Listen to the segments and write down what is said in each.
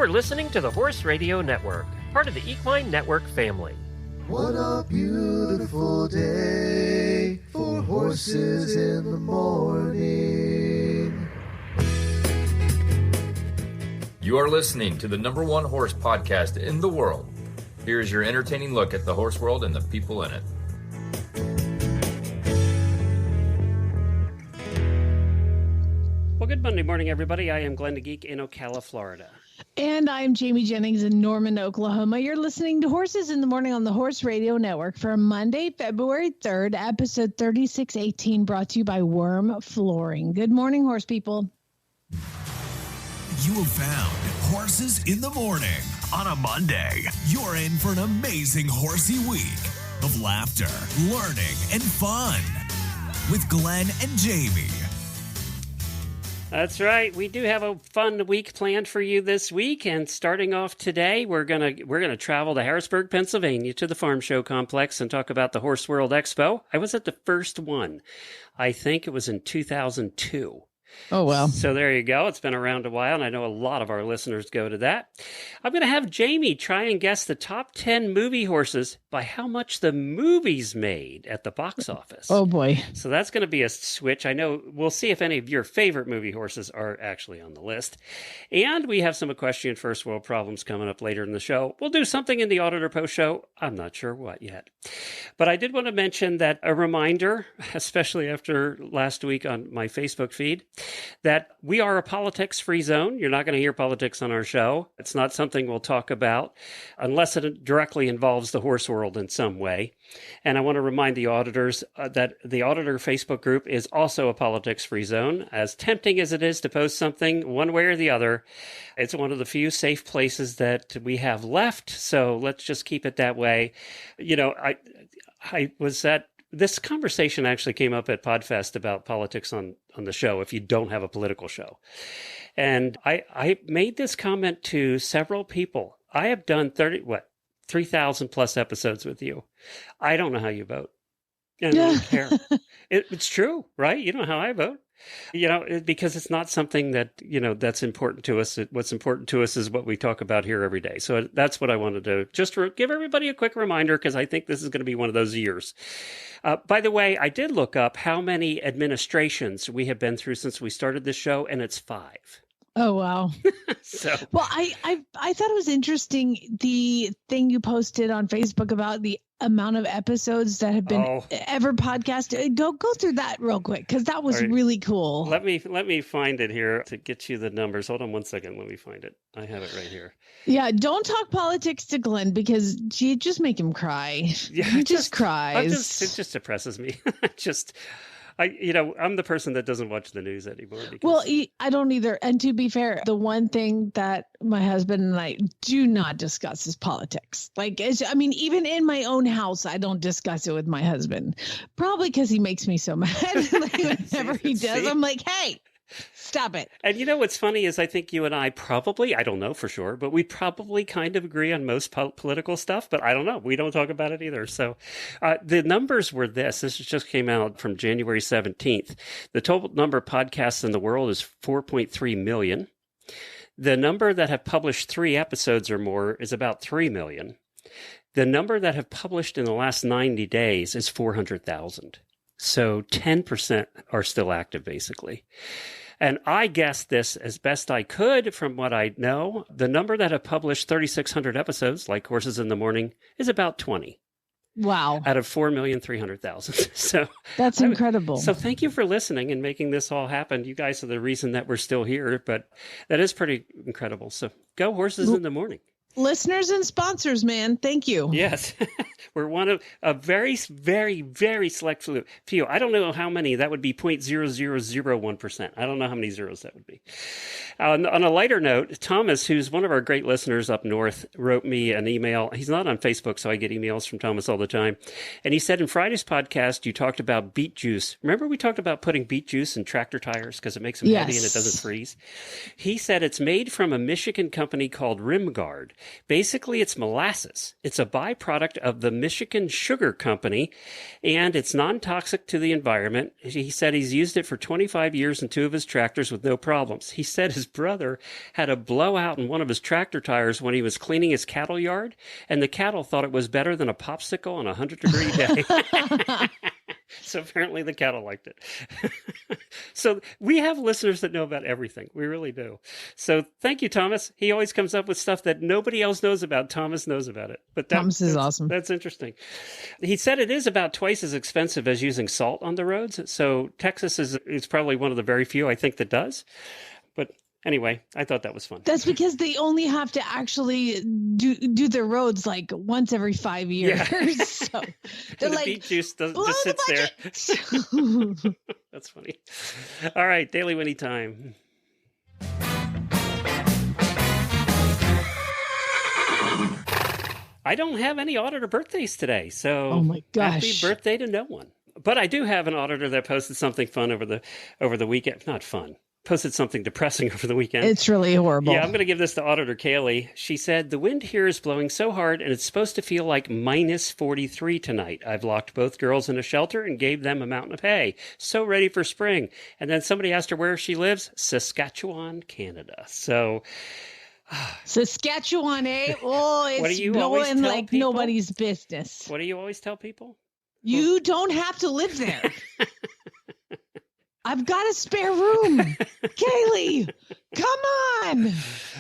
You are listening to the Horse Radio Network, part of the Equine Network family. What a beautiful day for horses in the morning. You are listening to the #1 horse podcast in the world. Here is your entertaining look at the horse world and the people in it. Well, good Monday morning, everybody. I am Glenn the Geek in Ocala, Florida. And I'm Jamie Jennings in Norman, Oklahoma. You're listening to Horses in the Morning on the Horse Radio Network for Monday, February 3rd, episode 3618, brought to you by WERM Flooring. Good morning, horse people. You have found Horses in the Morning on a Monday. You're in for an amazing horsey week of laughter, learning, and fun with Glenn and Jamie. That's right. We do have a fun week planned for you this week, and starting off today, we're gonna travel to Harrisburg, Pennsylvania, to the Farm Show Complex and talk about the Horse World Expo. I was at the first one. I think it was in 2002. Oh, well. So there you go. It's been around a while, and I know a lot of our listeners go to that. I'm going to have Jamie try and guess the top 10 movie horses by how much the movies made at the box office. Oh, boy. So that's going to be a switch. I know we'll see if any of your favorite movie horses are actually on the list. And we have some equestrian first world problems coming up later in the show. We'll do something in the Auditor post show. I'm not sure what yet. But I did want to mention that a reminder, especially after last week on my Facebook feed, that we are a politics-free zone. You're not going to hear politics on our show. It's not something we'll talk about unless it directly involves the horse world in some way. And I want to remind the auditors that the Auditor Facebook group is also a politics-free zone. As tempting as it is to post something one way or the other, it's one of the few safe places that we have left. So let's just keep it that way. You know, I was at this conversation actually came up at PodFest about politics on the show if you don't have a political show. And I made this comment to several people. I have done 3,000 plus episodes with you. I don't know how you vote. And I don't care. It's true, right? You know how I vote. You know, because it's not something that, you know, that's important to us. What's important to us is what we talk about here every day. So that's what I wanted to just give everybody a quick reminder, because I think this is going to be one of those years. By the way, I did look up how many administrations we have been through since we started this show, and it's 5. Oh, wow. Well, I thought it was interesting, the thing you posted on Facebook about the amount of episodes that have been ever podcasted. Go through that real quick, because that was really cool. Let me find it here to get you the numbers. Hold on one second. Let me find it. I have it right here. Yeah, don't talk politics to Glenn, because you just make him cry. Yeah, he just cries. It just depresses me. I'm the person that doesn't watch the news anymore. Well, I don't either. And to be fair, the one thing that my husband and I do not discuss is politics. Even in my own house, I don't discuss it with my husband. Probably because he makes me so mad. Whenever he does, I'm like, hey, stop it. And you know what's funny is I think you and I probably, I don't know for sure, but we probably kind of agree on most political stuff, but I don't know. We don't talk about it either. So the numbers were this just came out from January 17th. The total number of podcasts in the world is 4.3 million. The number that have published 3 episodes or more is about 3 million. The number that have published in the last 90 days is 400,000. So 10% are still active, basically. And I guessed this as best I could from what I know. The number that have published 3,600 episodes, like Horses in the Morning, is about 20. Wow. Out of 4,300,000. So that's incredible. So thank you for listening and making this all happen. You guys are the reason that we're still here, but that is pretty incredible. So go Horses in the Morning. Listeners and sponsors, man. Thank you. Yes. We're one of a very, very, very select few. I don't know how many. That would be 0.0001%. I don't know how many zeros that would be. On a lighter note, Thomas, who's one of our great listeners up north, wrote me an email. He's not on Facebook, so I get emails from Thomas all the time. And he said in Friday's podcast, you talked about beet juice. Remember we talked about putting beet juice in tractor tires because it makes them heavy and it doesn't freeze? He said it's made from a Michigan company called Rimgard. Basically, it's molasses. It's a byproduct of the Michigan Sugar Company, and it's non-toxic to the environment. He said he's used it for 25 years in 2 of his tractors with no problems. He said his brother had a blowout in one of his tractor tires when he was cleaning his cattle yard, and the cattle thought it was better than a popsicle on a 100-degree day. So apparently the cattle liked it. So we have listeners that know about everything. We really do. So thank you, Thomas. He always comes up with stuff that nobody else knows about. Thomas knows about it. But Thomas is awesome. That's interesting. He said it is about twice as expensive as using salt on the roads. So Texas is probably one of the very few, I think, that does. But anyway, I thought that was fun. That's because they only have to actually do their roads like once every 5 years. Yeah. So they're the like, beet juice just sits there. That's funny. All right, Daily Winnie time. I don't have any auditor birthdays today, so oh my gosh, happy birthday to no one. But I do have an auditor that posted something fun over the weekend. Not fun. Posted something depressing over the weekend. It's really horrible. Yeah, I'm going to give this to Auditor Kaylee. She said, the wind here is blowing so hard, and it's supposed to feel like minus 43 tonight. I've locked both girls in a shelter and gave them a mountain of hay. So ready for spring. And then somebody asked her where she lives. Saskatchewan, Canada. So... Saskatchewan, eh? Oh, it's blowing like people? Nobody's business. What do you always tell people? You don't have to live there. I've got a spare room. Kaylee, come on.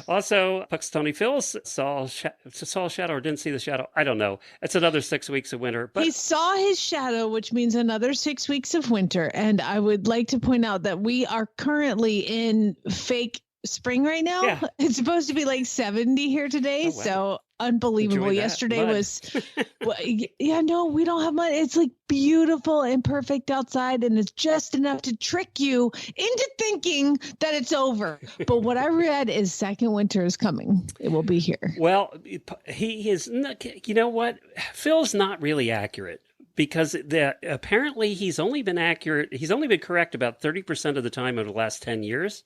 Also, Puxtony Phil's saw a shadow or didn't see the shadow. I don't know. It's another 6 weeks of winter. But he saw his shadow, which means another 6 weeks of winter. And I would like to point out that we are currently in fake spring right now. Yeah. It's supposed to be like 70 here today. Oh, wow. So unbelievable. Yesterday mud. was, yeah, no, we don't have mud. It's like beautiful and perfect outside. And it's just enough to trick you into thinking that it's over. But what I read is second winter is coming. It will be here. Well, he is, you know what? Phil's not really accurate. Because apparently he's only been correct about 30% of the time over the last 10 years.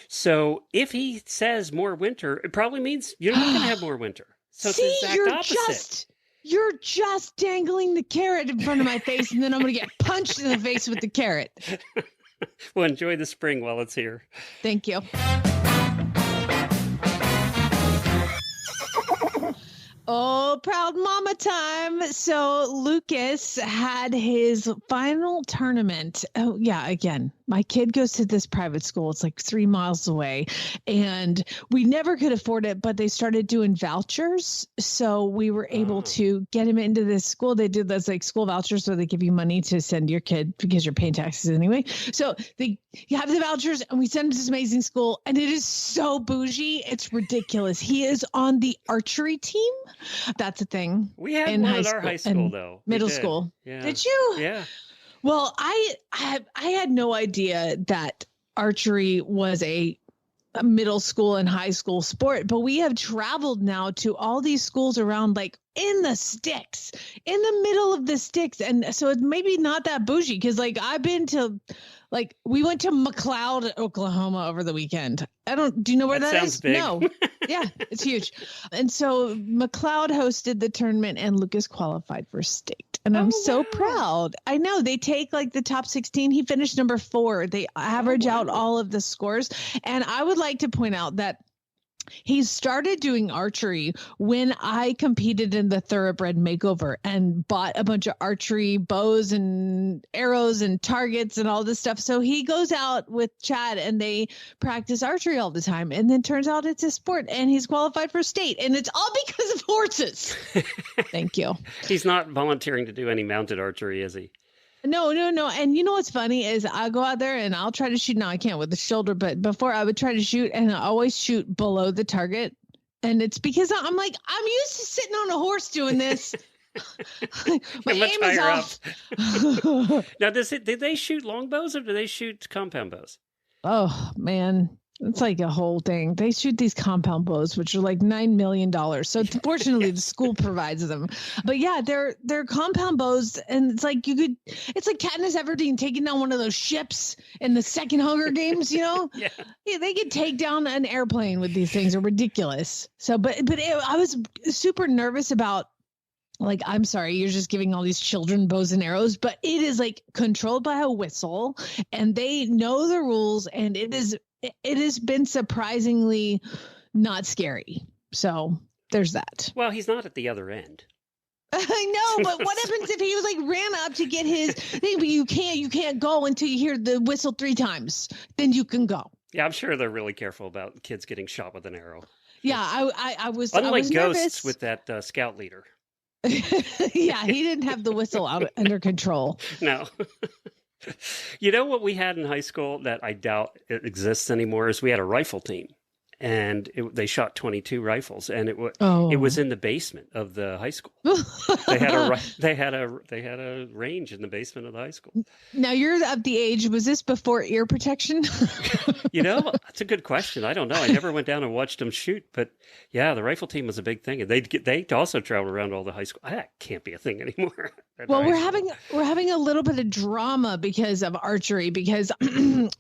So if he says more winter, it probably means you're not going to have more winter. So See, it's the exact opposite. You're just dangling the carrot in front of my face, and then I'm going to get punched in the face with the carrot. Well, enjoy the spring while it's here. Thank you. Oh, proud mama time. So Lucas had his final tournament. Oh, yeah. Again, my kid goes to this private school. It's like 3 miles away, and we never could afford it, but they started doing vouchers. So we were able to get him into this school. They did those like school vouchers where they give you money to send your kid because you're paying taxes anyway. So you have the vouchers, and we send him to this amazing school, and it is so bougie. It's ridiculous. He is on the archery team. That's a thing. We had one at our high school, though. Middle school. Yeah. Did you? Yeah. Well, I had no idea that archery was a middle school and high school sport, but we have traveled now to all these schools around, like in the sticks, in the middle of the sticks. And so it's maybe not that bougie because like I've been to, like we went to McLeod, Oklahoma over the weekend. Do you know where that sounds is? Big. No. Yeah, it's huge. And so McLeod hosted the tournament and Lucas qualified for state. And I'm so proud. I know they take like the top 16. He finished number 4. They average out all of the scores. And I would like to point out that he started doing archery when I competed in the Thoroughbred Makeover and bought a bunch of archery bows and arrows and targets and all this stuff. So he goes out with Chad and they practice archery all the time. And then turns out it's a sport and he's qualified for state. And it's all because of horses. Thank you. He's not volunteering to do any mounted archery, is he? No. And you know what's funny is I go out there and I'll try to shoot. Now I can't with the shoulder, but before I would try to shoot and I always shoot below the target. And it's because I'm like, I'm used to sitting on a horse doing this. My aim is off. Now, did they shoot longbows or do they shoot compound bows? Oh, man. It's like a whole thing. They shoot these compound bows, which are like $9 million. So fortunately, the school provides them. But yeah, they're compound bows, and it's like it's like Katniss Everdeen taking down one of those ships in the second Hunger Games. Yeah, they could take down an airplane with these things. Are ridiculous. So, I was super nervous about. Like, I'm sorry, you're just giving all these children bows and arrows, but it is like controlled by a whistle, and they know the rules, and it has been surprisingly not scary. So there's that. Well, he's not at the other end. I know, but what happens if he was like ran up to get his thing? But you can't go until you hear the whistle 3 times. Then you can go. Yeah, I'm sure they're really careful about kids getting shot with an arrow. Yeah, I was. Unlike I was Ghosts nervous. with that scout leader. Yeah, he didn't have the whistle under control. No. You know what we had in high school that I doubt it exists anymore is we had a rifle team, and they shot 22 rifles, and it was in the basement of the high school. They had a range in the basement of the high school. Now you're of the age. Was this before ear protection? That's a good question. I don't know. I never went down and watched them shoot, but yeah, the rifle team was a big thing, and they also traveled around all the high school. That can't be a thing anymore. Well, we're having a little bit of drama because of archery. Because,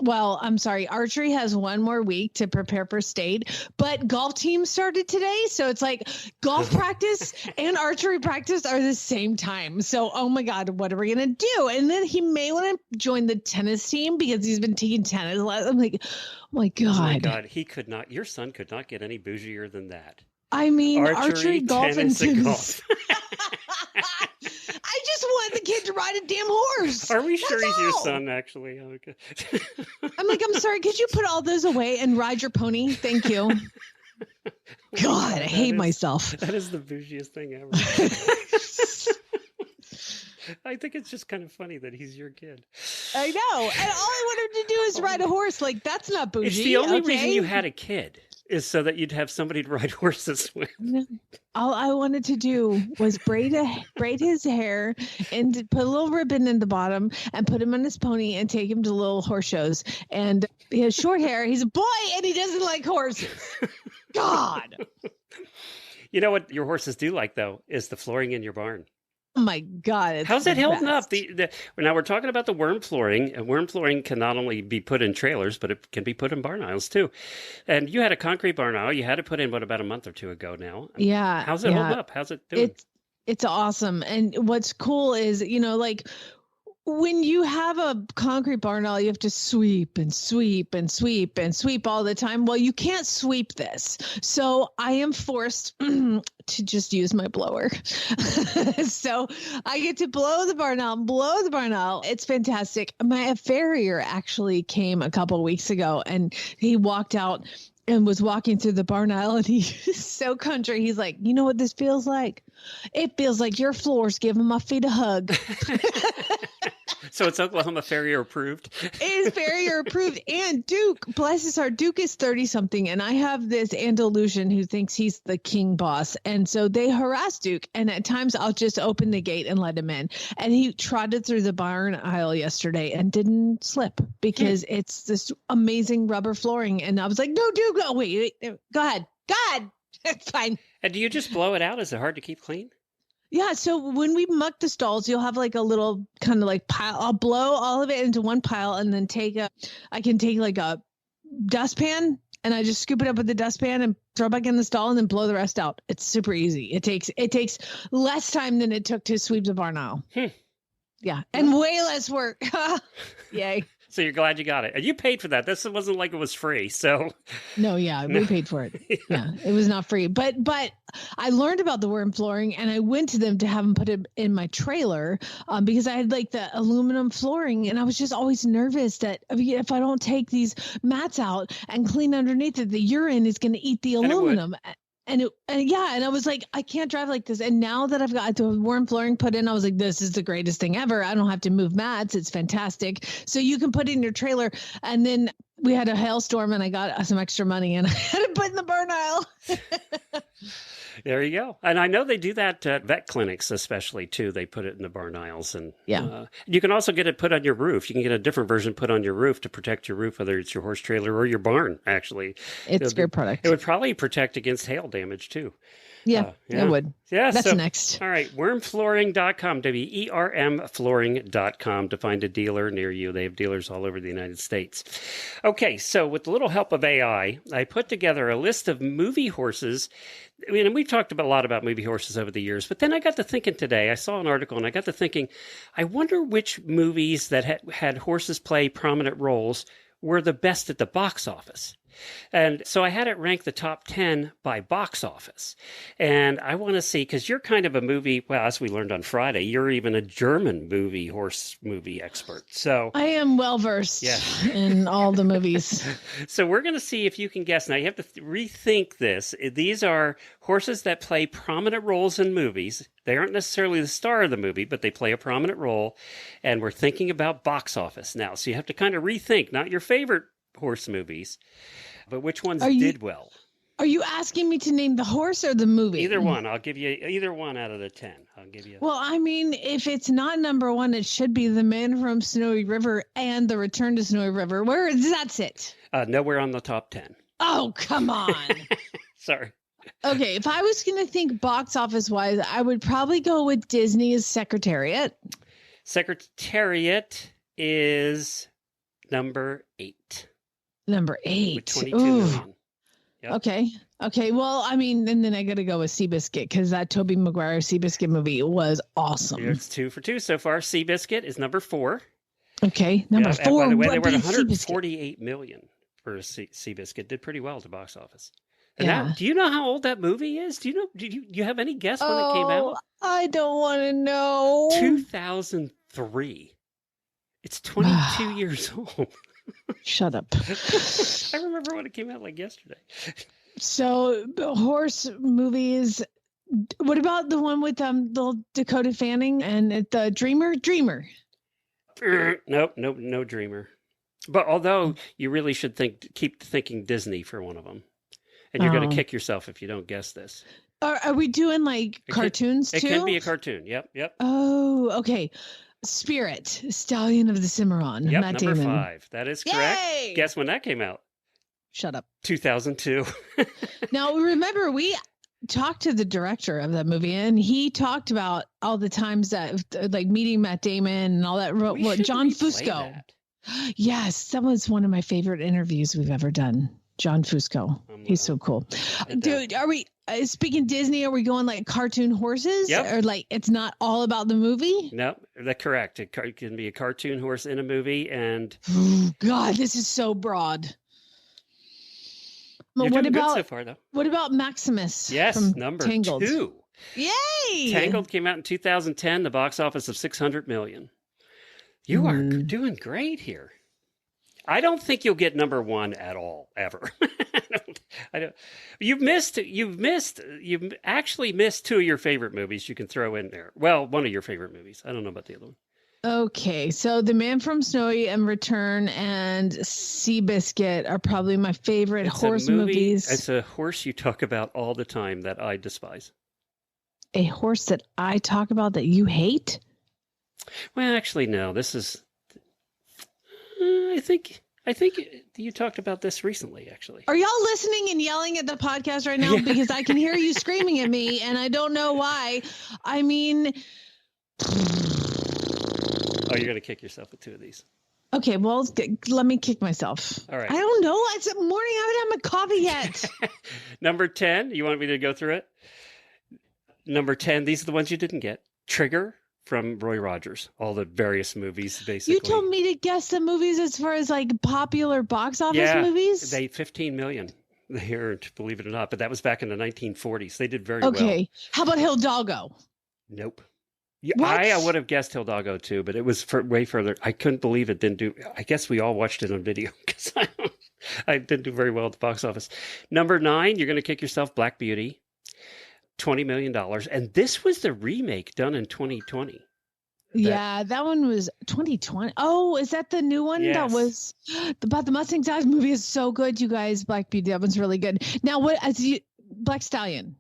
well, I'm sorry, archery has one more week to prepare for state, but golf team started today, so it's like golf practice and archery practice are the same time. So, oh my God, what are we gonna do? And then he may want to join the tennis team because he's been taking tennis. I'm like, oh my God. Oh my God, he could not. Your son could not get any bougier than that. I mean, archery, golf, and tennis. Golf. I just want the kid to ride a damn horse. Are we sure he's your son, actually? Okay. I'm like, I'm sorry, could you put all those away and ride your pony? Thank you. God, I hate myself. That is the bougiest thing ever. I think it's just kind of funny that he's your kid. I know. And all I want him to do is ride a horse. Like, that's not bougie. It's the only reason you had a kid is so that you'd have somebody to ride horses with. All I wanted to do was braid his hair and put a little ribbon in the bottom and put him on his pony and take him to little horse shows. And he has short hair. He's a boy and he doesn't like horses. God. You know what your horses do like, though, is the flooring in your barn. Oh my God. How's it holding up? Now we're talking about the worm flooring, and worm flooring can not only be put in trailers, but it can be put in barn aisles too. And you had a concrete barn aisle. You had it put in, about a month or two ago now. Yeah. How's it holding up? How's it doing? It's awesome. And what's cool is, like when you have a concrete barn aisle, you have to sweep and sweep and sweep and sweep all the time. Well, you can't sweep this. So I am forced to just use my blower. So I get to blow the barn aisle. It's fantastic. My farrier actually came a couple of weeks ago, and he walked out and was walking through the barn aisle, and he's so country. He's like, you know what this feels like? It feels like your floor's giving my feet a hug. So it's Oklahoma Farrier approved? It is Farrier approved. And Duke, bless his heart, Duke is 30-something. And I have this Andalusian who thinks he's the king boss. And so they harass Duke. And at times I'll just open the gate and let him in. And he trotted through the barn aisle yesterday and didn't slip because it's this amazing rubber flooring. And I was like, no, Duke, no, wait, go ahead. It's fine. And do you just blow it out? Is it hard to keep clean? Yeah, so when we muck the stalls, you'll have like a little kind of like pile. I'll blow all of it into one pile and then I can take like a dustpan and I just scoop it up with the dustpan and throw it back in the stall and then blow the rest out. It's super easy. It takes less time than it took to sweep the barn aisle. Yeah, and way less work. Yay. So you're glad you got it. And you paid for that. This wasn't like it was free. So no, yeah, we paid for it. Yeah, it was not free. But I learned about the worm flooring and I went to them to have them put it in my trailer because I had like the aluminum flooring and I was just always nervous that if I don't take these mats out and clean underneath it, the urine is going to eat the aluminum. And I was like, I can't drive like this. And now that I've got the worm flooring put in, I was like, this is the greatest thing ever. I don't have to move mats. It's fantastic. So you can put it in your trailer. And then we had a hailstorm and I got some extra money and I had to put in the barn aisle. There you go. And I know they do that at vet clinics, especially too. They put it in the barn aisles, and you can also get it put on your roof. You can get a different version put on your roof to protect your roof, whether it's your horse trailer or your barn. Actually, it's a great product. It would probably protect against hail damage too. Yeah, it would. Yeah, that's next. All right, wormflooring.com, WERM flooring.com to find a dealer near you. They have dealers all over the United States. Okay, so with a little help of AI, I put together a list of movie horses. I mean, and we've talked a lot about movie horses over the years, but then I got to thinking today, I saw an article and I got to thinking, I wonder which movies that had horses play prominent roles were the best at the box office. And so I had it rank the top 10 by box office. And I want to see, because you're kind of a movie, well, as we learned on Friday, you're even a German horse movie expert. So I am well-versed in all the movies. So we're going to see if you can guess. Now, you have to rethink this. These are horses that play prominent roles in movies. They aren't necessarily the star of the movie, but they play a prominent role. And we're thinking about box office now. So you have to kind of rethink, not your favorite horse movies, but which ones did well. Are you asking me to name the horse or the movie? Either one. I'll give you either one out of the 10. I'll give you. Well, I mean, if it's not number one, it should be The Man from Snowy River and The Return to Snowy River. Where does that sit? Nowhere on the top 10. Oh, come on. Sorry. Okay, if I was going to think box office wise, I would probably go with Disney's Secretariat. Secretariat is number 8. Number 8. With 22 million. Yep. Okay. Well, I mean, and then I got to go with Seabiscuit because that Tobey Maguire Seabiscuit movie was awesome. It's 2 for 2 so far. Seabiscuit is number 4. Okay, number 4. By the way, they were at 148 million for Seabiscuit. Did pretty well at the box office. And now, do you know how old that movie is? Do you have any guess when it came out? I don't want to know. 2003. It's 22 years old. Shut up. I remember when it came out like yesterday. So the horse movies. What about the one with the Dakota Fanning and the Dreamer? Nope, no Dreamer. But although you really should keep thinking Disney for one of them, and you're going to kick yourself if you don't guess this. Are we doing like cartoons too? It can be a cartoon. Yep. Oh, okay. Spirit, Stallion of the Cimarron. Yep, Matt number Damon. 5. That is correct. Yay! Guess when that came out? Shut up. 2002. Now, remember, we talked to the director of that movie, and he talked about all the times that, like, meeting Matt Damon and all that. John Fusco. That. Yes, that was one of my favorite interviews we've ever done. John Fusco. He's so cool. Dude, are we speaking Disney? Are we going like cartoon horses? Yep. Or like it's not all about the movie? No, that's correct. It can be a cartoon horse in a movie, and God, this is so broad. You're doing good so far, though. What about Maximus? Yes, from number Tangled? 2. Yay! Tangled came out in 2010. The box office of 600 million. You are doing great here. I don't think you'll get number 1 at all, ever. I don't. You've actually missed 2 of your favorite movies you can throw in there. Well, one of your favorite movies. I don't know about the other one. Okay, so The Man from Snowy and Return and Seabiscuit are probably my favorite horse movies. It's a horse you talk about all the time that I despise. A horse that I talk about that you hate? Well, actually, no. This is... I think you talked about this recently, actually. Are y'all listening and yelling at the podcast right now? Because I can hear you screaming at me, and I don't know why. I mean... Oh, you're going to kick yourself with 2 of these. Okay, well, let me kick myself. All right. I don't know. It's morning. I haven't had my coffee yet. Number 10. You want me to go through it? Number 10. These are the ones you didn't get. Trigger from Roy Rogers. All the various movies, basically. You told me to guess the movies as far as like popular box office movies? They 15 million. They earned, believe it or not. But that was back in the 1940s. They did very well. Okay. How about Hidalgo? Nope. I would have guessed Hidalgo too, but it was way further. I couldn't believe it didn't do. I guess we all watched it on video because I didn't do very well at the box office. Number 9, you're going to kick yourself. Black Beauty, $20 million, and this was the remake done in 2020. That one was 2020. Oh, is that the new one? Yes. That was about the Mustang Stallion movie is so good, you guys. Black Beauty, that one's really good. Now, Black Stallion?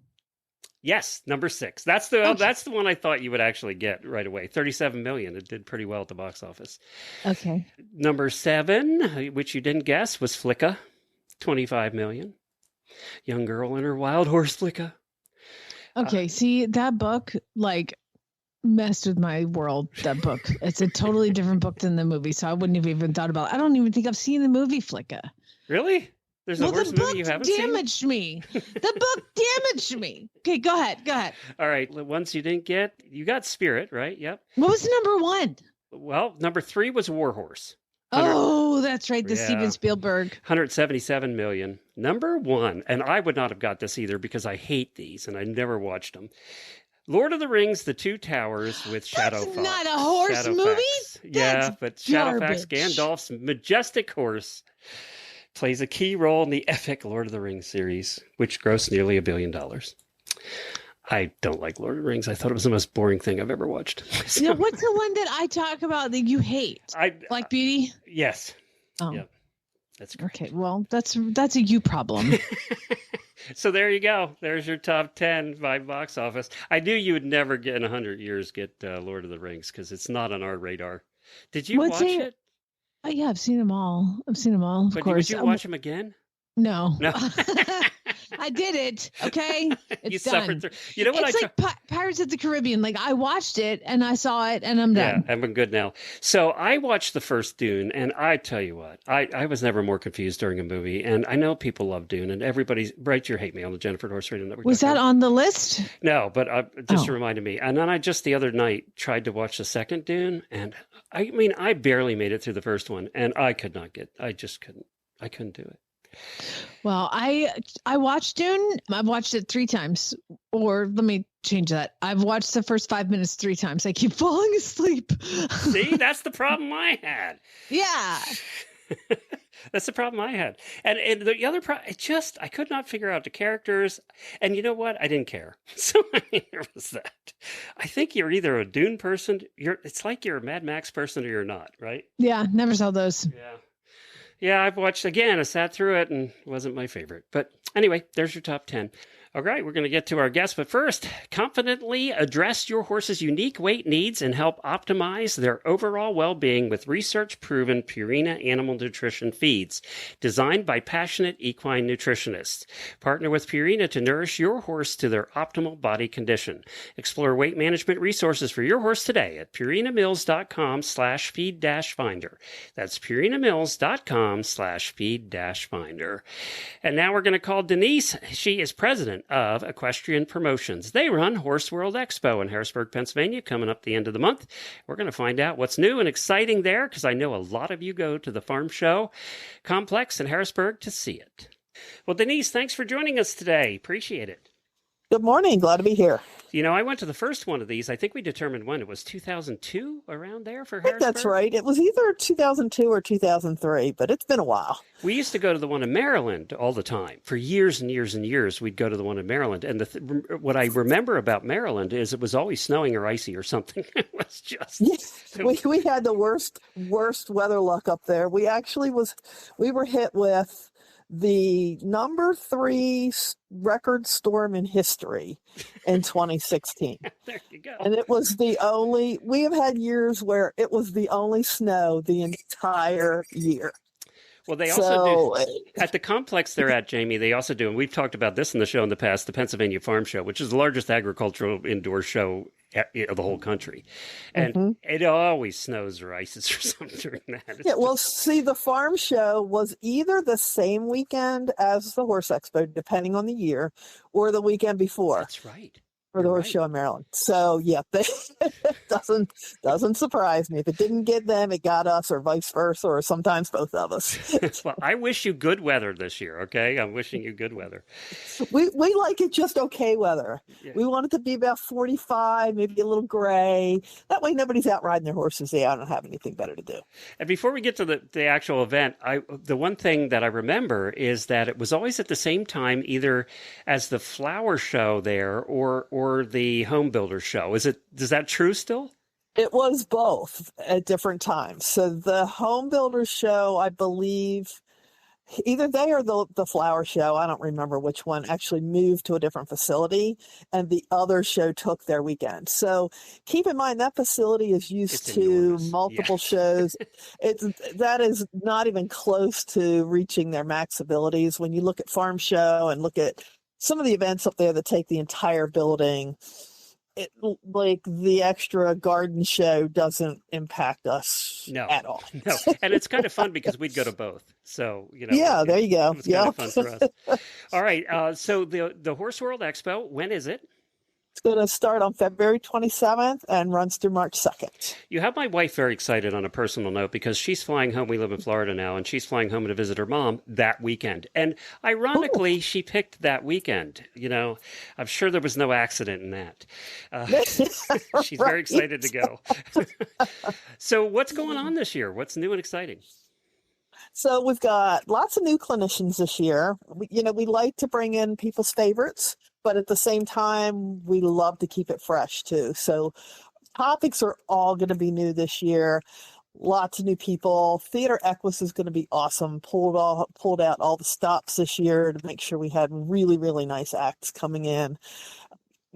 Yes, number 6. That's the one I thought you would actually get right away. 37 million. It did pretty well at the box office. Okay. Number 7, which you didn't guess, was Flicka. 25 million. Young girl and her wild horse Flicka. Okay. See, that book, like, messed with my world. That book. It's a totally different book than the movie, so I wouldn't have even thought about it. I don't even think I've seen the movie Flicka. Really? There's a horse movie you haven't seen? The book damaged me. The book damaged me. Okay, go ahead. All right. The ones you didn't get, you got Spirit, right? Yep. What was number 1? Well, number 3 was Warhorse. Oh, that's right. The Steven Spielberg. 177 million. Number 1, and I would not have got this either because I hate these and I never watched them. Lord of the Rings, The Two Towers with Shadowfax. That's not a horse movie? Yeah, but Shadowfax, garbage. Gandalf's majestic horse, plays a key role in the epic Lord of the Rings series, which grossed nearly $1 billion. I don't like Lord of the Rings. I thought it was the most boring thing I've ever watched. So, you know, what's the one that I talk about that you hate? Black Beauty? Yes. Oh. Yep. That's correct. Okay, well, that's a you problem. So there you go. There's your top 10 by box office. I knew you would never get in 100 years get Lord of the Rings because it's not on our radar. Did you watch it? Yeah, I've seen them all. Of course. Would you watch them again? No. No. I did it. Okay. It's you done. suffered through. You know what? It's like Pirates of the Caribbean. Like I watched it and I saw it and I'm done. Yeah, I'm good now. So I watched the first Dune, and I tell you what, I was never more confused during a movie. And I know people love Dune, and everybody's right. You hate me on the Jennifer Horse Radio Network. Was that on the list? No, but just reminded me. And then I just the other night tried to watch the second Dune, and I mean, I barely made it through the first one, and I couldn't do it. Well, I watched Dune. I've watched it 3 times, or let me change that. I've watched the first 5 minutes 3 times. I keep falling asleep. See, that's the problem I had. Yeah. That's the problem I had. And the other problem, I could not figure out the characters. And you know what? I didn't care. So there was that. I think you're either a Dune person, it's like you're a Mad Max person or you're not, right? Yeah, never saw those. Yeah, I've watched again. I sat through it and it wasn't my favorite. But anyway, there's your top 10. All right, we're going to get to our guests. But first, confidently address your horse's unique weight needs and help optimize their overall well-being with research-proven Purina animal nutrition feeds designed by passionate equine nutritionists. Partner with Purina to nourish your horse to their optimal body condition. Explore weight management resources for your horse today at purinamills.com/feed-finder. That's purinamills.com/feed-finder. And now we're going to call Denise. She is president of Equestrian Promotions. They run Horse World Expo in Harrisburg, Pennsylvania, coming up the end of the month. We're going to find out what's new and exciting there because I know a lot of you go to the farm show complex in Harrisburg to see it. Well, Denise, thanks for joining us today. Appreciate it. Good morning. Glad to be here. You know, I went to the first one of these. I think we determined when. It was 2002, around there for I think Harrisburg? that's right. It was either 2002 or 2003, but it's been a while. We used to go to the one in Maryland all the time. For years and years and years, we'd go to the one in Maryland. And what I remember about Maryland is it was always snowing or icy or something. It was just... We had the worst weather luck up there. We were hit with the number 3 record storm in history in 2016. There you go. And it was we have had years where it was the only snow the entire year. Well, they also do, at the complex they're at, Jamie, they also do, and we've talked about this in the show in the past, the Pennsylvania Farm Show, which is the largest agricultural indoor show of the whole country. And it always snows or ices or something during that. See, the farm show was either the same weekend as the Horse Expo, depending on the year, or the weekend before. That's right. For the horse show in Maryland. So yeah, it doesn't surprise me. If it didn't get them, it got us, or vice versa, or sometimes both of us. Well, I wish you good weather this year, okay? I'm wishing you good weather. We like it just okay weather. Yeah. We want it to be about 45, maybe a little gray. That way nobody's out riding their horses. They don't have anything better to do. And before we get to the actual event, the one thing that I remember is that it was always at the same time, either as the flower show there or the home builder show. Is that true still? It was both at different times. So the home builder show, I believe, Either they or the flower show, I don't remember which one, actually moved to a different facility, and the other show took their weekend. So keep in mind that facility is used It's to enormous. multiple Yeah. shows. That is not even close to reaching their max abilities. When you look at Farm Show and look at some of the events up there that take the entire building, like the extra garden show doesn't impact us No. at all. No, and it's kind of fun because we'd go to both. So, Yeah, there you go. It was kind of fun for us. All right. So the Horse World Expo, when is it? It's going to start on February 27th and runs through March 2nd. You have my wife very excited on a personal note because she's flying home. We live in Florida now, and she's flying home to visit her mom that weekend. And ironically, she picked that weekend. I'm sure there was no accident in that. She's very excited to go. So what's going on this year? What's new and exciting? So we've got lots of new clinicians this year. We like to bring in people's favorites, but at the same time, we love to keep it fresh too. So topics are all going to be new this year. Lots of new people. Theater Equus is going to be awesome. Pulled out all the stops this year to make sure we had really, really nice acts coming in.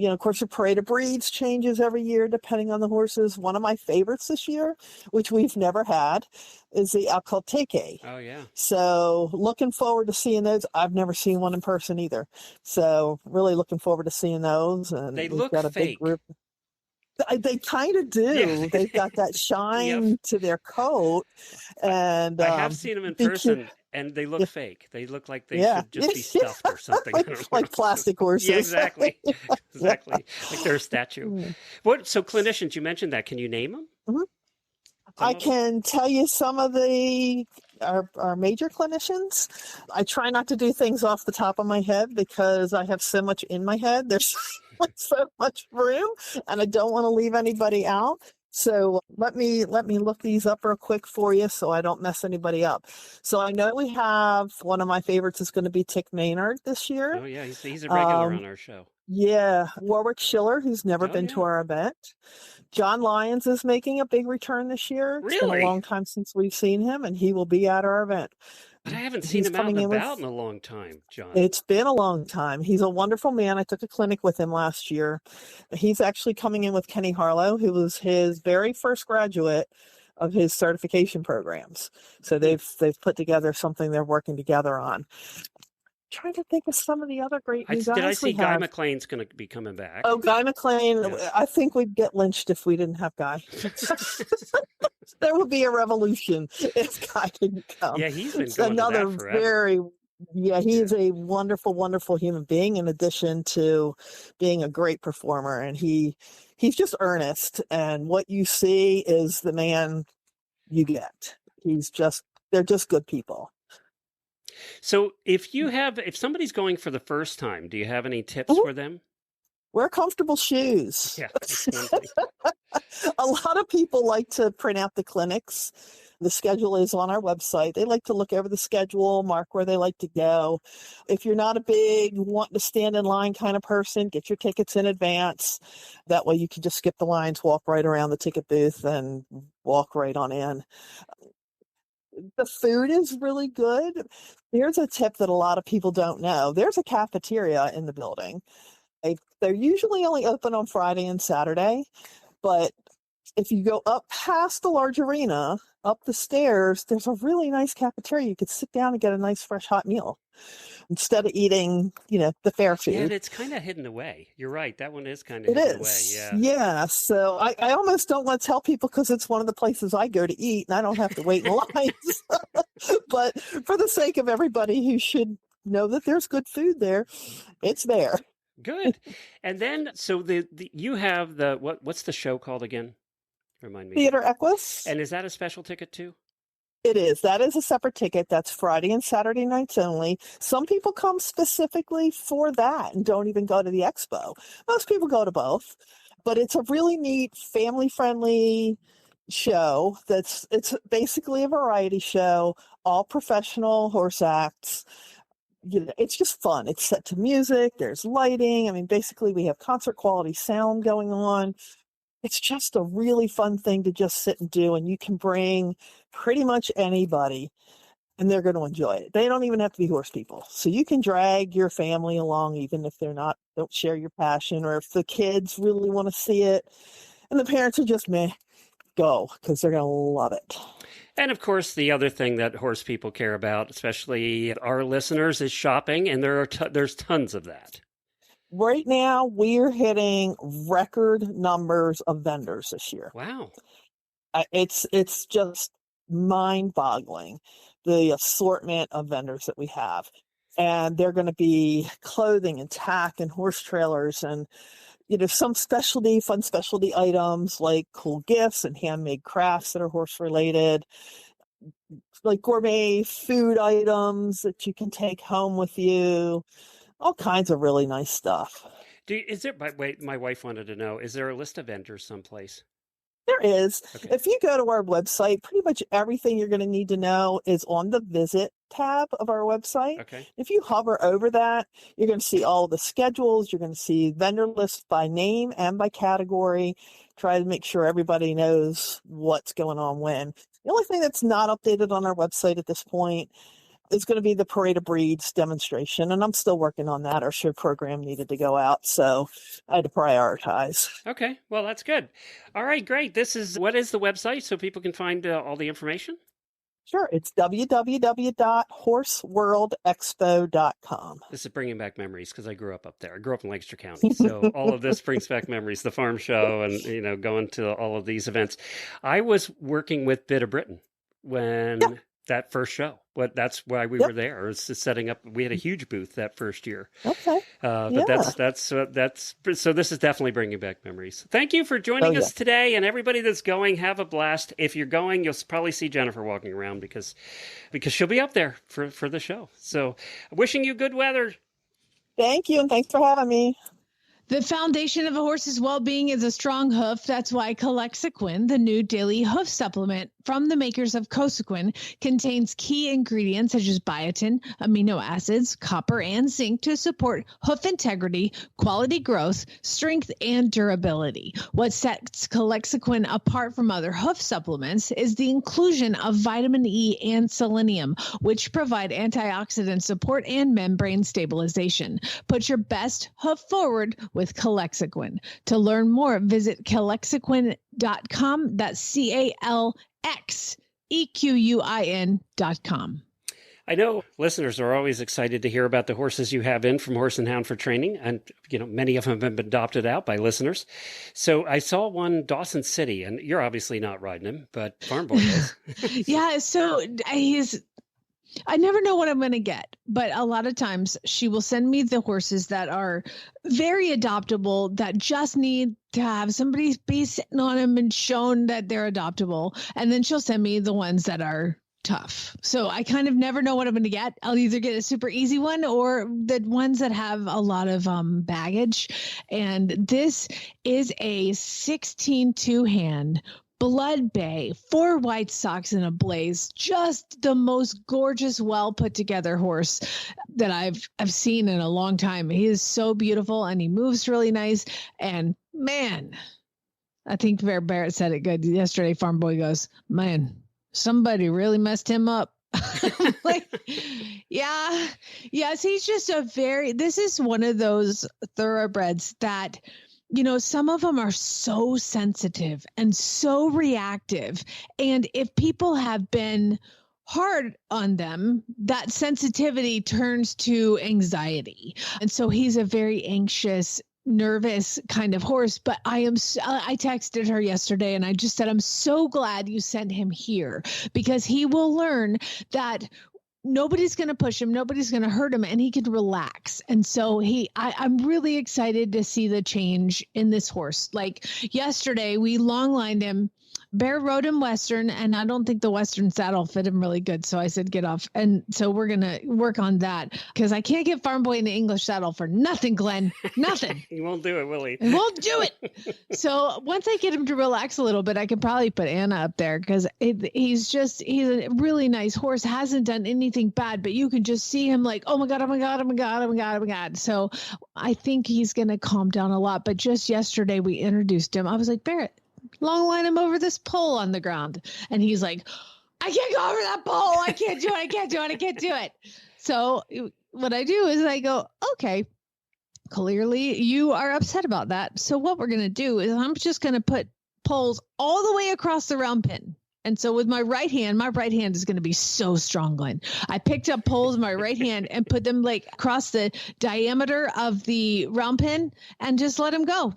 Of course, your Parade of Breeds changes every year depending on the horses. One of my favorites this year, which we've never had, is the Alcalteque. Oh, yeah. So looking forward to seeing those. I've never seen one in person either. So really looking forward to seeing those. And They we've look got a fake. big group. They kind of do. Yeah. They've got that shine to their coat. And I have seen them in person, and they look fake. They look like they should just be stuffed or something. like plastic horses. Yeah, exactly. Exactly. Like they're a statue. So clinicians, you mentioned that. Can you name them? Mm-hmm. I can tell you some of our major clinicians. I try not to do things off the top of my head because I have so much in my head. There's so much room, and I don't want to leave anybody out. So let me look these up real quick for you so I don't mess anybody up. So I know we have one of my favorites is going to be Tick Maynard this year. Oh, yeah. He's a regular on our show. Yeah. Warwick Schiller, who's never been to our event. John Lyons is making a big return this year. It's been a long time since we've seen him, and he will be at our event. But I haven't seen him out and about in a long time, John. It's been a long time. He's a wonderful man. I took a clinic with him last year. He's actually coming in with Kenny Harlow, who was his very first graduate of his certification programs. So they've put together something they're working together on. Trying to think of some of the other great new guys. Did I see Guy McLean's going to be coming back? Oh, Guy McLean. Yeah. I think we'd get lynched if we didn't have Guy. There would be a revolution if Guy didn't come. Yeah, he's been going to that forever. He's a wonderful, wonderful human being in addition to being a great performer. And he's just earnest. And what you see is the man you get. They're just good people. So if somebody's going for the first time, do you have any tips for them? Wear comfortable shoes. Yeah. A lot of people like to print out the clinics. The schedule is on our website. They like to look over the schedule, mark where they like to go. If you're not a big want to stand in line kind of person, get your tickets in advance. That way you can just skip the lines, walk right around the ticket booth and walk right on in. The food is really good. Here's a tip that a lot of people don't know. There's a cafeteria in the building. They're usually only open on Friday and Saturday, but if you go up past the large arena, up the stairs, there's a really nice cafeteria. You could sit down and get a nice fresh hot meal instead of eating, the fair food. Yeah, and it's kind of hidden away. You're right. That one is kind of hidden away. Yeah. Yeah. So I almost don't want to tell people because it's one of the places I go to eat and I don't have to wait in lines. But for the sake of everybody who should know that there's good food there, it's there. Good. And then, so you have what's the show called again? Remind me. Theater Equus. And is that a special ticket too? It is. That is a separate ticket. That's Friday and Saturday nights only. Some people come specifically for that and don't even go to the expo. Most people go to both. But it's a really neat, family-friendly show. It's basically a variety show, all professional horse acts. It's just fun. It's set to music. There's lighting. I mean, basically, we have concert quality sound going on. It's just a really fun thing to just sit and do, and you can bring pretty much anybody. and they're going to enjoy it. They don't even have to be horse people. So you can drag your family along, even if don't share your passion, or if the kids really want to see it and the parents are just meh, go, because they're going to love it. And of course, the other thing that horse people care about, especially our listeners, is shopping. And there's tons of that. Right now, we're hitting record numbers of vendors this year. Wow. It's just mind-boggling, the assortment of vendors that we have. And they're going to be clothing and tack and horse trailers and, some fun specialty items like cool gifts and handmade crafts that are horse related, like gourmet food items that you can take home with you, all kinds of really nice stuff. My wife wanted to know, is there a list of vendors someplace? There is. Okay. If you go to our website, pretty much everything you're going to need to know is on the visit tab of our website. Okay. If you hover over that, you're going to see all the schedules. You're going to see vendor lists by name and by category. Try to make sure everybody knows what's going on when. The only thing that's not updated on our website at this point is going to be the Parade of Breeds demonstration, and I'm still working on that. Our show program needed to go out, so I had to prioritize. Okay, well, that's good. All right, great. What is the website so people can find all the information? Sure, it's www.horseworldexpo.com. This is bringing back memories because I grew up there. I grew up in Lancaster County, so all of this brings back memories. The farm show and going to all of these events. I was working with Bit of Britain when that first show. That's why we were there. It was just setting up. We had a huge booth that first year. Okay. But that's so this is definitely bringing back memories. Thank you for joining us today, and everybody that's going, have a blast. If you're going, you'll probably see Jennifer walking around because she'll be up there for the show. So wishing you good weather. Thank you. And thanks for having me. The foundation of a horse's well-being is a strong hoof. That's why Calexiquin, the new daily hoof supplement from the makers of Cosequin, contains key ingredients such as biotin, amino acids, copper, and zinc to support hoof integrity, quality growth, strength, and durability. What sets Calexiquin apart from other hoof supplements is the inclusion of vitamin E and selenium, which provide antioxidant support and membrane stabilization. Put your best hoof forward with Calexiquin. To learn more, visit calexiquin.com. That's CALXEQUIN.com. I know listeners are always excited to hear about the horses you have in from Horse and Hound for Training, and many of them have been adopted out by listeners. So I saw one, Dawson City, and you're obviously not riding him, but Farm Boy is. Yeah, so I never know what I'm going to get, but a lot of times she will send me the horses that are very adoptable, that just need to have somebody be sitting on them and shown that they're adoptable. And then she'll send me the ones that are tough. So I kind of never know what I'm going to get. I'll either get a super easy one or the ones that have a lot of baggage. And this is a 16 two-hand Blood Bay, 4 white socks and a blaze, just the most gorgeous, well put together horse that I've seen in a long time. He is so beautiful and he moves really nice. And man, I think Bear Barrett said it good yesterday. Farm Boy goes, man, somebody really messed him up. Yes, he's just this is one of those thoroughbreds that, some of them are so sensitive and so reactive. And if people have been hard on them, that sensitivity turns to anxiety. And so he's a very anxious, nervous kind of horse. But I texted her yesterday and I just said, I'm so glad you sent him here because he will learn that nobody's going to push him. Nobody's going to hurt him and he can relax. And so I'm really excited to see the change in this horse. Like yesterday, we long lined him. Bear rode him Western, and I don't think the Western saddle fit him really good. So I said, get off. And so we're going to work on that because I can't get Farm Boy in the English saddle for nothing, Glenn. Nothing. He won't do it, will he? He won't do it. So once I get him to relax a little bit, I can probably put Anna up there because he's a really nice horse. Hasn't done anything bad, but you can just see him like, oh my God, oh my God, oh my God, oh my God, oh my God. So I think he's going to calm down a lot. But just yesterday we introduced him. I was like, Barrett, long line him over this pole on the ground. And he's like, I can't go over that pole. I can't do it. So what I do is I go, okay, clearly you are upset about that. So what we're going to do is I'm just going to put poles all the way across the round pin. And so with my right hand is going to be so strong, Glenn. I picked up poles in my right hand and put them like across the diameter of the round pin and just let them go.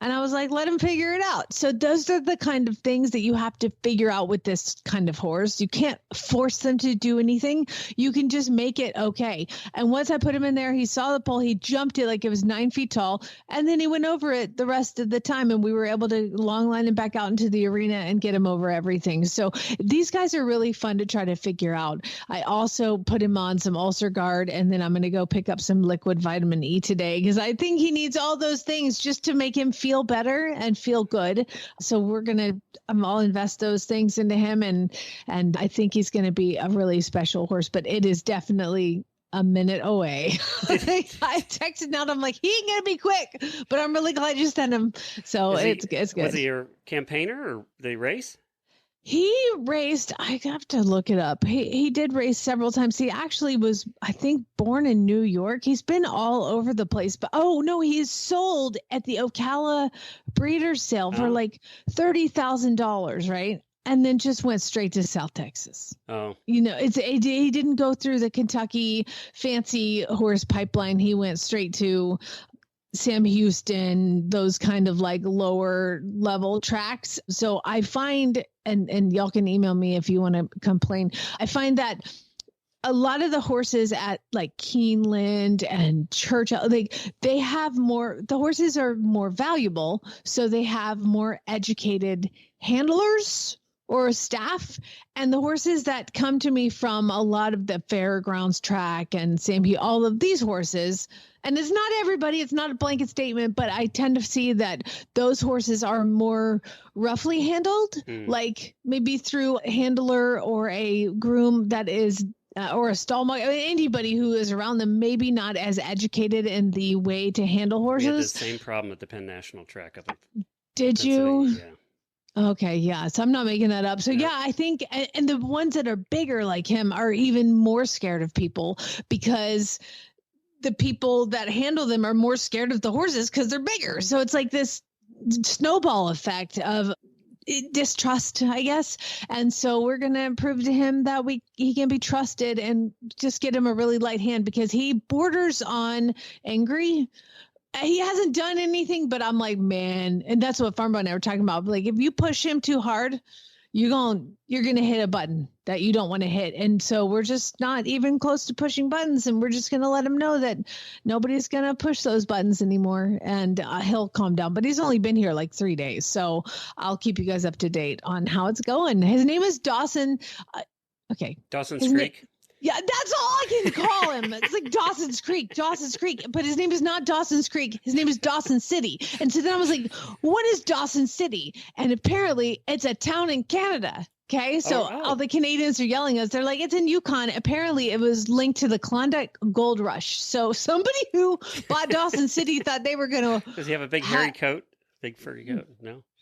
And I was like, let him figure it out. So those are the kind of things that you have to figure out with this kind of horse. You can't force them to do anything. You can just make it okay. And once I put him in there, he saw the pole. He jumped it like it was 9 feet tall. And then he went over it the rest of the time. And we were able to long line him back out into the arena and get him over everything. So these guys are really fun to try to figure out. I also put him on some ulcer guard. And then I'm going to go pick up some liquid vitamin E today because I think he needs all those things just to make him feel better and feel good. So I'll invest those things into him. And I think he's going to be a really special horse, but it is definitely a minute away. I texted out, I'm like, he ain't going to be quick, but I'm really glad you sent him. So it's good. Was he your campaigner or did he race? He raced, I have to look it up. He did race several times. He actually was, I think, born in New York. He's been all over the place. But, oh, no, he is sold at the Ocala breeder's sale for like $30,000, right? And then just went straight to South Texas. Oh. You know, he didn't go through the Kentucky fancy horse pipeline. He went straight to Sam Houston, those kind of like lower level tracks. So I find, and y'all can email me if you want to complain, I find that a lot of the horses at like Keeneland and Churchill, they have more, the horses are more valuable. So they have more educated handlers or staff, and the horses that come to me from a lot of the fairgrounds track and all of these horses, and it's not everybody, it's not a blanket statement, but I tend to see that those horses are more roughly handled, like maybe through a handler or a groom that is or a stallmaster, anybody who is around them, maybe not as educated in the way to handle horses. We had the same problem at the Penn National Track up in Did you? Yeah. Okay, yeah. So I'm not making that up. So yeah, I think, and the ones that are bigger like him are even more scared of people because the people that handle them are more scared of the horses because they're bigger. So it's like this snowball effect of distrust, I guess. And so we're going to prove to him that he can be trusted and just get him a really light hand because he borders on angry. He hasn't done anything, but I'm like, man, and that's what Farmbo and I were talking about. Like, if you push him too hard, you're going to hit a button that you don't want to hit. And so we're just not even close to pushing buttons, and we're just going to let him know that nobody's going to push those buttons anymore, and he'll calm down. But he's only been here like 3 days, so I'll keep you guys up to date on how it's going. His name is Dawson. Dawson's Creek. Yeah, that's all I can call him. It's like Dawson's Creek, but his name is not Dawson's Creek. His name is Dawson City. And so then I was like, what is Dawson City? And apparently it's a town in Canada. Okay, so all the Canadians are yelling at us. They're like, it's in Yukon. Apparently it was linked to the Klondike Gold Rush. So somebody who bought Dawson City thought they were going to. Does he have a big hairy coat? Big furry coat?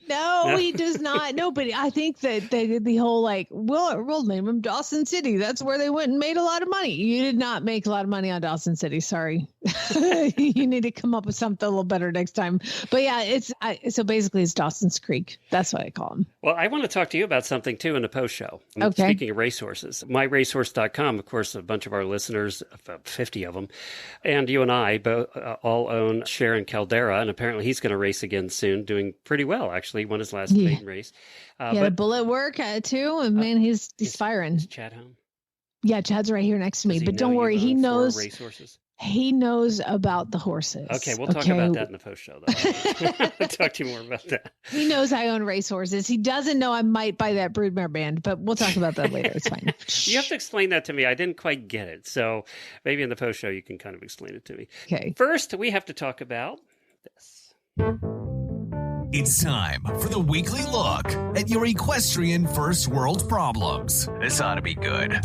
No, he does not. No, but I think that the whole like, we'll name him Dawson City. That's where they went and made a lot of money. You did not make a lot of money on Dawson City. Sorry. You need to come up with something a little better next time. But yeah, so basically it's Dawson's Creek. That's what I call him. Well, I want to talk to you about something too in the post show. Okay. Speaking of racehorses, myracehorse.com, of course, a bunch of our listeners, 50 of them, and you and I both all own Sharon Caldera, and apparently he's going to race again soon, doing pretty well, actually. He won his last maiden race. He had a bullet work too, and man, he's firing. Is Chad home? Yeah, Chad's right here next to me. But don't worry, he knows racehorses. He knows about the horses. Okay, we'll talk about that in the post show, though. I'll talk to you more about that. He knows I own racehorses. He doesn't know I might buy that broodmare band, but we'll talk about that later. It's fine. You have to explain that to me. I didn't quite get it. So maybe in the post show you can kind of explain it to me. Okay. First, we have to talk about this. It's time for the weekly look at your equestrian first world problems. This ought to be good.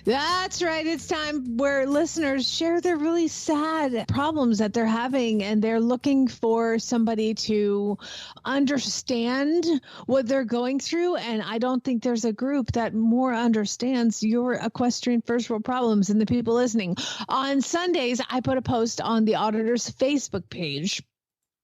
That's right. It's time where listeners share their really sad problems that they're having, and they're looking for somebody to understand what they're going through. And I don't think there's a group that more understands your equestrian first world problems than the people listening. On Sundays, I put a post on the Auditor's Facebook page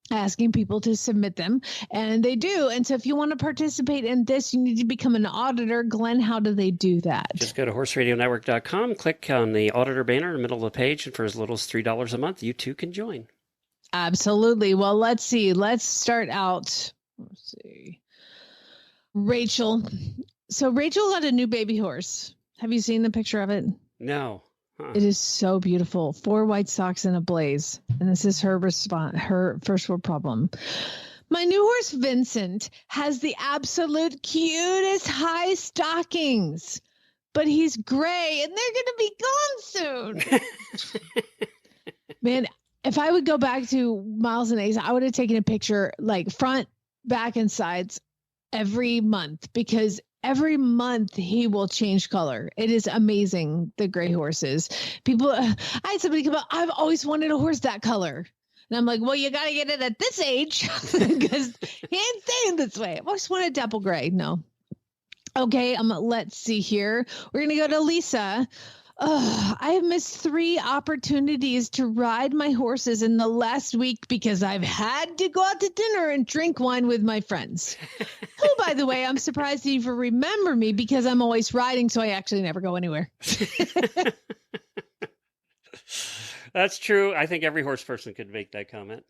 asking people to submit them, and they do. And so if you want to participate in this, you need to become an auditor. Glenn, how do they do that? Just go to horseradionetwork.com, click on the auditor banner in the middle of the page, and for as little as $3 a month, you too can join. Absolutely. Well, let's see. Let's start out. Let's see. Rachel. So Rachel got a new baby horse. Have you seen the picture of it? No. Huh. It is so beautiful. 4 white socks and a blaze. And this is her response, her first world problem. My new horse, Vincent, has the absolute cutest high stockings, but he's gray and they're going to be gone soon. Man, if I would go back to Miles and Ace, I would have taken a picture like front, back, and sides every month, because every month he will change color. It is amazing, the gray horses. People, I had somebody come up, I've always wanted a horse that color. And I'm like, well, you got to get it at this age because he ain't staying this way. I've always wanted dapple gray. No. Okay, let's see here. We're going to go to Lisa. I have missed 3 opportunities to ride my horses in the last week because I've had to go out to dinner and drink wine with my friends. Who, by the way, I'm surprised you even remember me because I'm always riding, so I actually never go anywhere. That's true. I think every horse person could make that comment.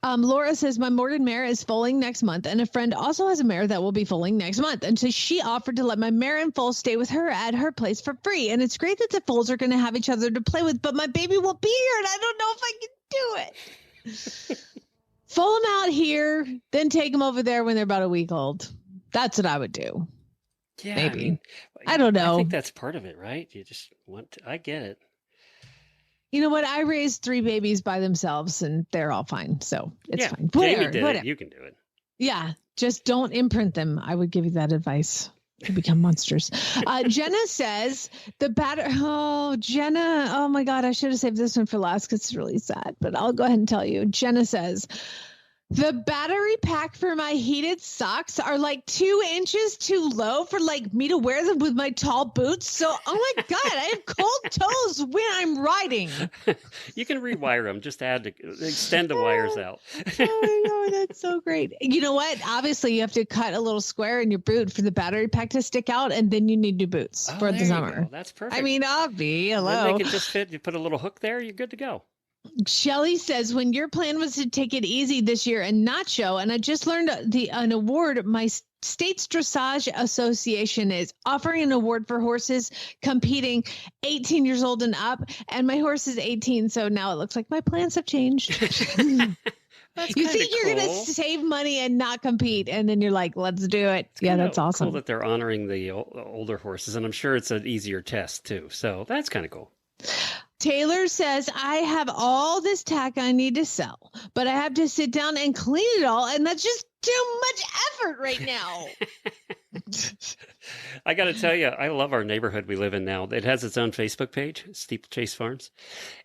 Laura says, my Morden mare is foaling next month, and a friend also has a mare that will be foaling next month. And so she offered to let my mare and foal stay with her at her place for free. And it's great that the foals are going to have each other to play with, but my baby will be here, and I don't know if I can do it. Foal them out here, then take them over there when they're about a week old. That's what I would do. Yeah, maybe. I don't know. I think that's part of it, right? You just want to, I get it. You know what? I raised 3 babies by themselves and they're all fine. So it's fine. Jamie did it. You can do it. Yeah. Just don't imprint them. I would give you that advice to become monsters. Jenna says the batter. Oh, Jenna. Oh my God. I should have saved this one for last because it's really sad, but I'll go ahead and tell you. Jenna says, the battery pack for my heated socks are like 2 inches too low for like me to wear them with my tall boots. So, oh my God, I have cold toes when I'm riding. You can rewire them. Just extend the wires out. Oh my God, that's so great. You know what? Obviously, you have to cut a little square in your boot for the battery pack to stick out, and then you need new boots for the summer. That's perfect. I mean, obvi, hello. Then they can just fit. You put a little hook there, you're good to go. Shelly says, when your plan was to take it easy this year and not show, and I just learned an award, my State's Dressage Association is offering an award for horses competing 18 years old and up, and my horse is 18, so now it looks like my plans have changed. You think you're going to save money and not compete, and then you're like, let's do it. Yeah, that's awesome. Cool that they're honoring the older horses, and I'm sure it's an easier test, too, so that's kind of cool. Taylor says, I have all this tack I need to sell, but I have to sit down and clean it all, and that's just too much effort right now. I got to tell you, I love our neighborhood we live in now. It has its own Facebook page, Steeplechase Farms,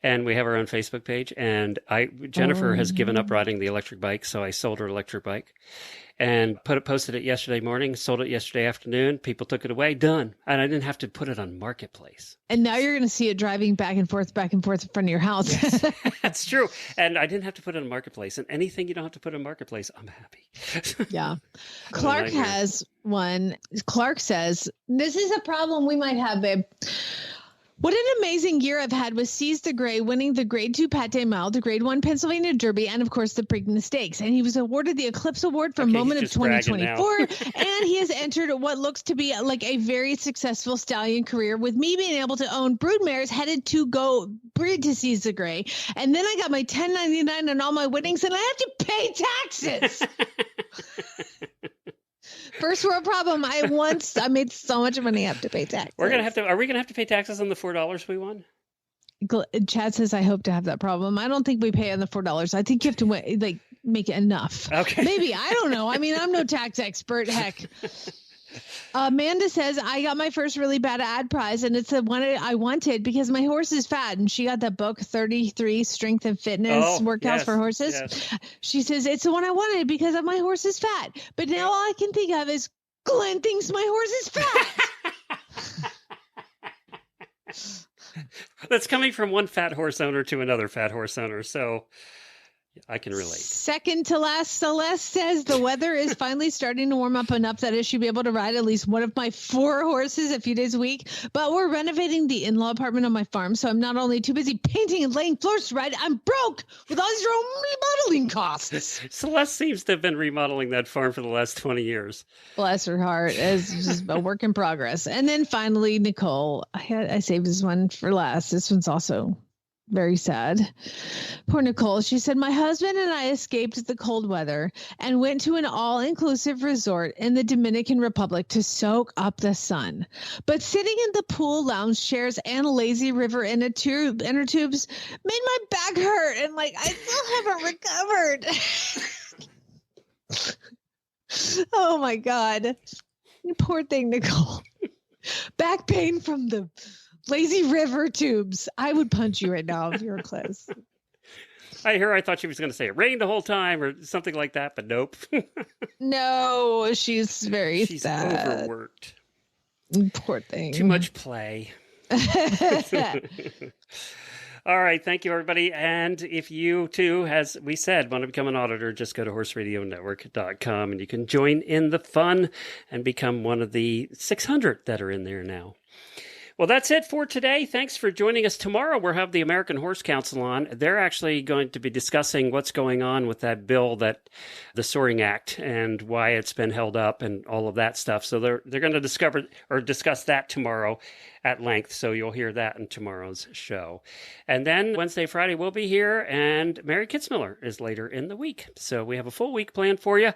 and we have our own Facebook page. And Jennifer has given up riding the electric bike, so I sold her electric bike and posted it yesterday morning, sold it yesterday afternoon. People took it away, done. And I didn't have to put it on Marketplace. And now you're going to see it driving back and forth in front of your house. Yes, that's true. And I didn't have to put it on Marketplace. And anything you don't have to put on Marketplace, I'm happy. Yeah. Clark has one. Clark says, this is a problem we might have, babe. What an amazing year I've had with Seize the Gray winning the Grade 2 Pate Mile, the Grade 1 Pennsylvania Derby, and of course the Preakness Stakes. And he was awarded the Eclipse Award for Moment of 2024. And he has entered what looks to be like a very successful stallion career, with me being able to own brood mares headed to go breed to Seize the Gray. And then I got my 1099 on all my winnings, and I have to pay taxes. First world problem. I made so much money I have to pay taxes. Are we gonna have to pay taxes on the $4 we won? Chad says, I hope to have that problem. I don't think we pay on the $4. I think you have to make it enough. Okay. Maybe. I don't know. I mean, I'm no tax expert. Heck. Amanda says, I got my first really bad ad prize, and it's the one I wanted because my horse is fat. And she got the book 33 Strength and Fitness Workouts for Horses. Yes. She says, it's the one I wanted because of my horse is fat. But now all I can think of is Glenn thinks my horse is fat. That's coming from one fat horse owner to another fat horse owner. So I can relate. Second to last, Celeste says the weather is finally starting to warm up enough that I should be able to ride at least one of my 4 horses a few days a week. But we're renovating the in-law apartment on my farm, so I'm not only too busy painting and laying floors to ride, I'm broke with all these remodeling costs. Celeste seems to have been remodeling that farm for the last 20 years. Bless her heart. It's just a work in progress. And then finally, Nicole. I saved this one for last. This one's also very sad. Poor Nicole. She said, my husband and I escaped the cold weather and went to an all-inclusive resort in the Dominican Republic to soak up the sun. But sitting in the pool lounge chairs and a lazy river inner tubes made my back hurt. And I still haven't recovered. Oh my God. Poor thing, Nicole. Back pain from the lazy river tubes. I would punch you right now if you were close. I thought she was going to say it rained the whole time or something like that, but nope. No, she's very sad. Overworked. Poor thing. Too much play. All right. Thank you, everybody. And if you, too, as we said, want to become an auditor, just go to horseradionetwork.com and you can join in the fun and become one of the 600 that are in there now. Well, that's it for today. Thanks for joining us. Tomorrow, we'll have the American Horse Council on. They're actually going to be discussing what's going on with that bill, the Soaring Act, and why it's been held up and all of that stuff. So they're going to discuss that tomorrow at length. So you'll hear that in tomorrow's show. And then Wednesday, Friday, we'll be here, and Mary Kitzmiller is later in the week. So we have a full week planned for you.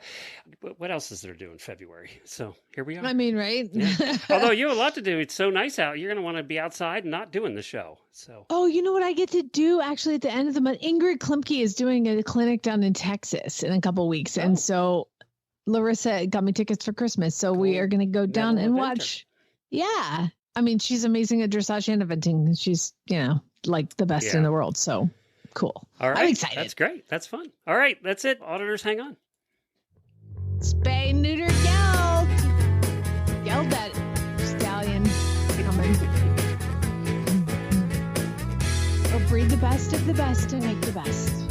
What else is there to do in February? So here we are. I mean, right? Yeah. Although you have a lot to do. It's so nice out. You're going to want to be outside and not doing the show. So. Oh, you know what I get to do actually at the end of the month? Ingrid Klimke is doing a clinic down in Texas in a couple of weeks. And so Larissa got me tickets for Christmas. So we are going to go down and watch. Yeah. I mean, she's amazing at dressage and eventing. She's, the best in the world. So cool. All right. I'm excited. That's great. That's fun. All right. That's it. Auditors, hang on. Spay, neuter, yelled. Yelled that stallion coming. Or breed the best of the best and make the best.